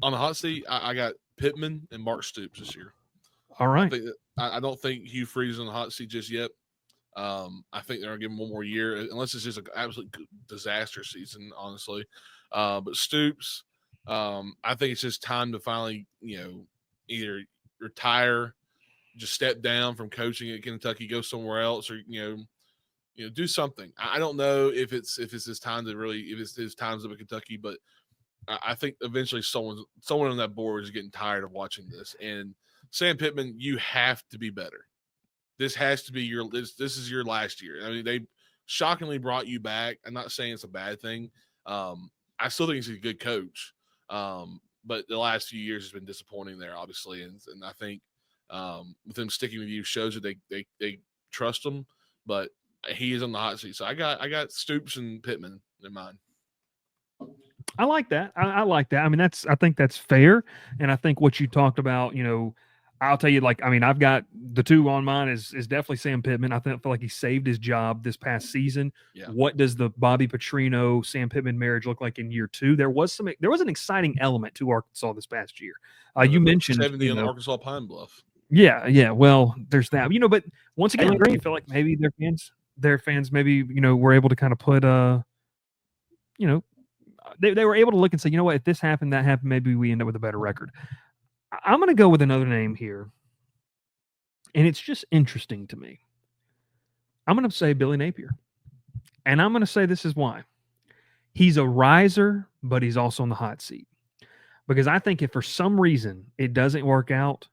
On the hot seat, I got Pittman and Mark Stoops this year. All I right. think that, I don't think Hugh Freeze is on the hot seat just yet. I think they're gonna give him one more year, unless it's just an absolute disaster season, honestly. But Stoops, I think it's just time to finally, either retire, just step down from coaching at Kentucky, go somewhere else, or do something. I don't know if it's his time to really, if it's his times up at Kentucky, but I think eventually someone on that board is getting tired of watching this. And Sam Pittman, you have to be better. This has to be this is your last year. I mean, they shockingly brought you back. I'm not saying it's a bad thing. I still think he's a good coach. But the last few years has been disappointing there, obviously, and I think with them sticking with you shows that they trust him. But he is on the hot seat, so I got Stoops and Pittman in mind. I like that. I like that. I mean, I think that's fair. And I think what you talked about, I'll tell you, I've got the two on mine is definitely Sam Pittman. I feel like he saved his job this past season. Yeah. What does the Bobby Petrino Sam Pittman marriage look like in year two? There was an exciting element to Arkansas this past year. You mentioned 70 on Arkansas Pine Bluff. Yeah. Well, there's that. But once again, I feel like maybe their fans maybe, were able to kind of put they were able to look and say, you know what, if this happened, that happened, maybe we end up with a better record. I'm going to go with another name here, and it's just interesting to me. I'm going to say Billy Napier, and I'm going to say this is why. He's a riser, but he's also on the hot seat. Because I think if for some reason it doesn't work out,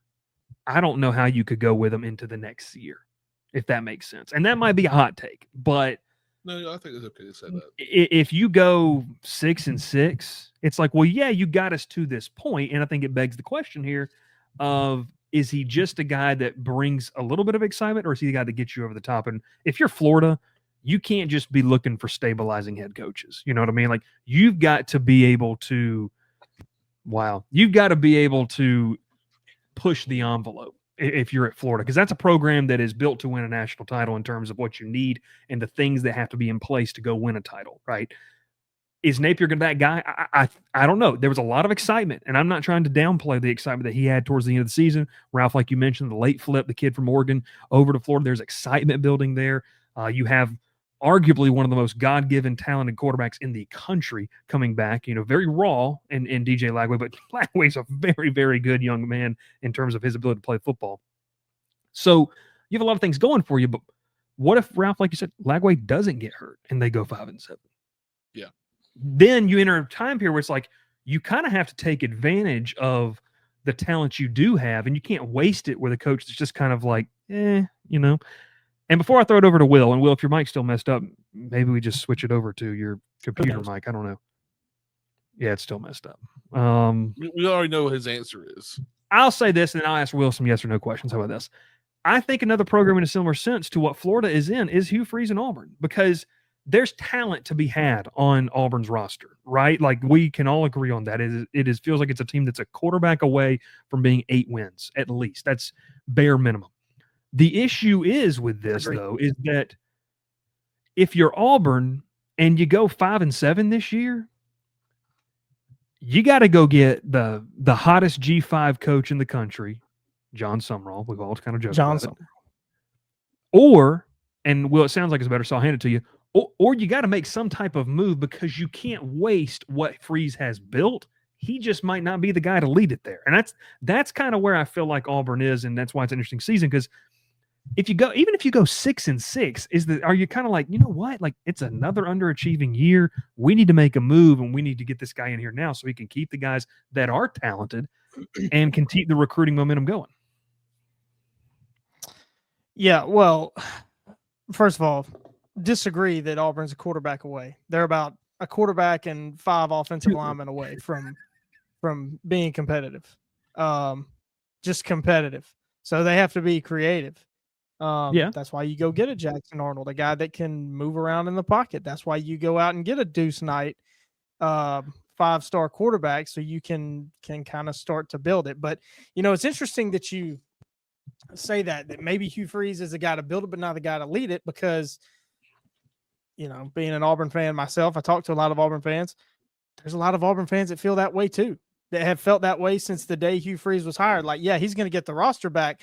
I don't know how you could go with him into the next year, if that makes sense. And that might be a hot take, but no, I think it's okay to say that. If you go 6-6, it's like, well, yeah, you got us to this point, and I think it begs the question here of, is he just a guy that brings a little bit of excitement, or is he the guy that gets you over the top? And if you're Florida, you can't just be looking for stabilizing head coaches. You know what I mean? Like, you've got to be able to push the envelope if you're at Florida, because that's a program that is built to win a national title in terms of what you need and the things that have to be in place to go win a title, right? Is Napier that guy? I don't know. There was a lot of excitement, and I'm not trying to downplay the excitement that he had towards the end of the season. Ralph, like you mentioned, the late flip, the kid from Oregon over to Florida, there's excitement building there. You have arguably one of the most God-given talented quarterbacks in the country coming back, very raw in DJ Lagway, but Lagway's a very, very good young man in terms of his ability to play football. So you have a lot of things going for you, but what if, Ralph, like you said, Lagway doesn't get hurt and they go 5-7? Yeah. Then you enter a time period where it's like you kind of have to take advantage of the talent you do have, and you can't waste it with a coach that's just kind of like, And before I throw it over to Will, and Will, if your mic's still messed up, maybe we just switch it over to your computer mic. I don't know. Yeah, it's still messed up. We already know what his answer is. I'll say this, and then I'll ask Will some yes or no questions. How about this? I think another program in a similar sense to what Florida is in is Hugh Freeze and Auburn, because there's talent to be had on Auburn's roster, right? Like, we can all agree on that. It feels like it's a team that's a quarterback away from being 8 wins, at least. That's bare minimum. The issue is with this, though, is that if you're Auburn and you go 5-7 this year, you got to go get the hottest G5 coach in the country, John Sumrall. We've all kind of joked about it. Or, and Will, it sounds like it's better, so I'll hand it to you. Or you got to make some type of move, because you can't waste what Freeze has built. He just might not be the guy to lead it there. And that's kind of where I feel like Auburn is, and that's why it's an interesting season, because if you go 6-6, are you kind of like, you know what? Like, it's another underachieving year. We need to make a move, and we need to get this guy in here now so he can keep the guys that are talented and can keep the recruiting momentum going. Yeah, well, first of all, disagree that Auburn's a quarterback away. They're about a quarterback and 5 offensive linemen away from being competitive. Just competitive. So they have to be creative. That's why you go get a Jackson Arnold, a guy that can move around in the pocket. That's why you go out and get a Deuce Knight, 5-star quarterback, so you can kind of start to build it. But, it's interesting that you say that maybe Hugh Freeze is the guy to build it, but not the guy to lead it, because, being an Auburn fan myself, I talk to a lot of Auburn fans. There's a lot of Auburn fans that feel that way too. that have felt that way since the day Hugh Freeze was hired. Like, yeah, he's going to get the roster back,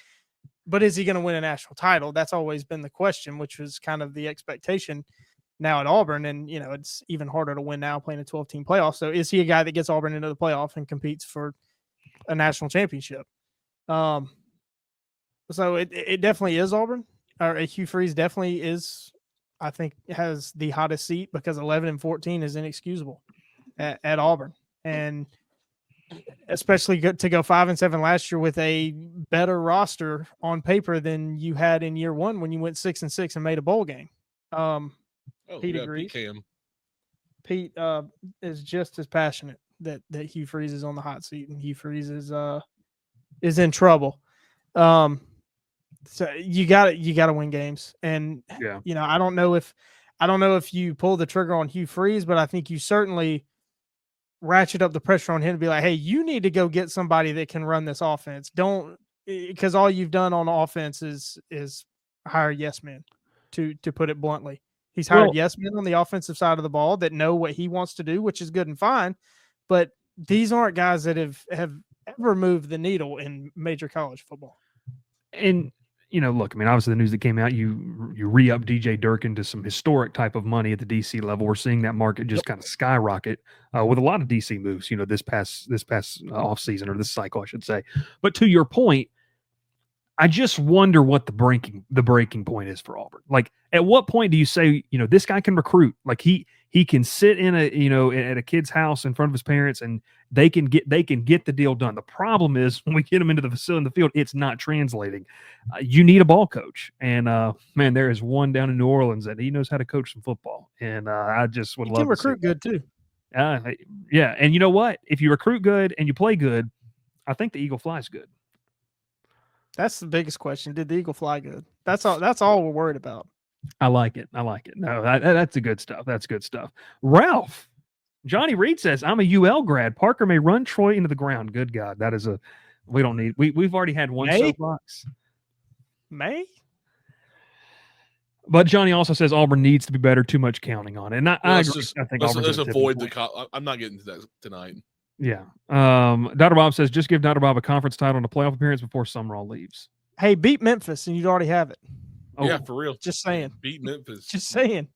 but is he going to win a national title? That's always been the question, which was kind of the expectation now at Auburn. And, it's even harder to win now playing a 12-team playoff. So is he a guy that gets Auburn into the playoff and competes for a national championship? So it definitely is Auburn. Or Hugh Freeze definitely is, I think, has the hottest seat because 11-14 is inexcusable at Auburn. And especially to go 5-7 last year with a better roster on paper than you had in year one when you went 6-6 and made a bowl game. Pete agrees. Pete is just as passionate that Hugh Freeze is on the hot seat and Hugh Freeze is in trouble. So you got to win games, and I don't know if you pull the trigger on Hugh Freeze, but I think you certainly ratchet up the pressure on him to be like, hey, you need to go get somebody that can run this offense. Don't, because all you've done on offense is hire yes men, to put it bluntly. He's hired yes men on the offensive side of the ball that know what he wants to do, which is good and fine. But these aren't guys that have ever moved the needle in major college football. And look, I mean, obviously the news that came out, you re-up DJ Durkin to some historic type of money at the DC level. We're seeing that market just kind of skyrocket with a lot of DC moves, this past off season, or this cycle, I should say. But to your point, I just wonder what the breaking point is for Auburn. Like, at what point do you say, this guy can recruit? Like, he can sit in at a kid's house in front of his parents, and they can get the deal done. The problem is when we get them into the facility in the field, it's not translating. You need a ball coach, and man, there is one down in New Orleans that he knows how to coach some football, and I just would love to recruit good too. Yeah, and you know what? If you recruit good and you play good, I think the Eagle flies good. That's the biggest question. Did the Eagle fly good? That's all we're worried about. I like it. No, that's the good stuff. That's good stuff. Ralph, Johnny Reed says, I'm a UL grad. Parker may run Troy into the ground. Good God. That is we've already had one soapbox. May? But Johnny also says Auburn needs to be better. Too much counting on it. And I agree. Just, I think let's avoid I'm not getting to that tonight. Yeah. Dr. Bob says, just give Dr. Bob a conference title and a playoff appearance before Summerall leaves. Hey, beat Memphis and you'd already have it. Oh, yeah, for real. Just saying. Beat Memphis. Just saying.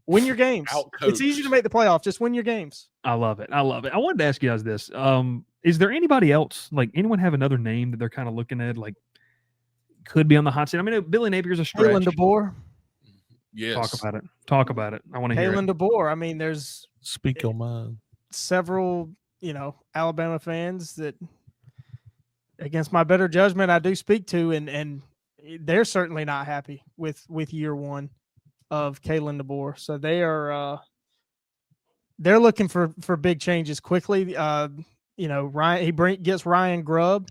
Win your games. It's easy to make the playoff. Just win your games. I love it. I wanted to ask you guys this. Is there anybody else, like anyone have another name that they're kind of looking at, like could be on the hot seat? I mean, Billy Napier's a stretch. Kalen DeBoer. Yes. Talk about it. I want to hear it. Kalen DeBoer. I mean, there's speak your mind. Several, Alabama fans that, against my better judgment, I do speak to, and they're certainly not happy with year one of Kalen DeBoer. So they're looking for big changes quickly. Ryan gets Ryan Grubb,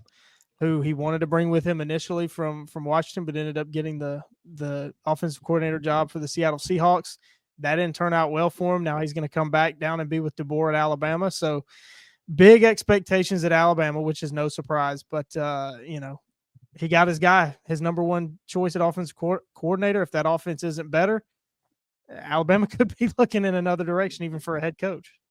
who he wanted to bring with him initially from Washington, but ended up getting the offensive coordinator job for the Seattle Seahawks. That didn't turn out well for him. Now he's going to come back down and be with DeBoer at Alabama. So big expectations at Alabama, which is no surprise. But, he got his guy, his number one choice at offensive coordinator. If that offense isn't better, Alabama could be looking in another direction, even for a head coach.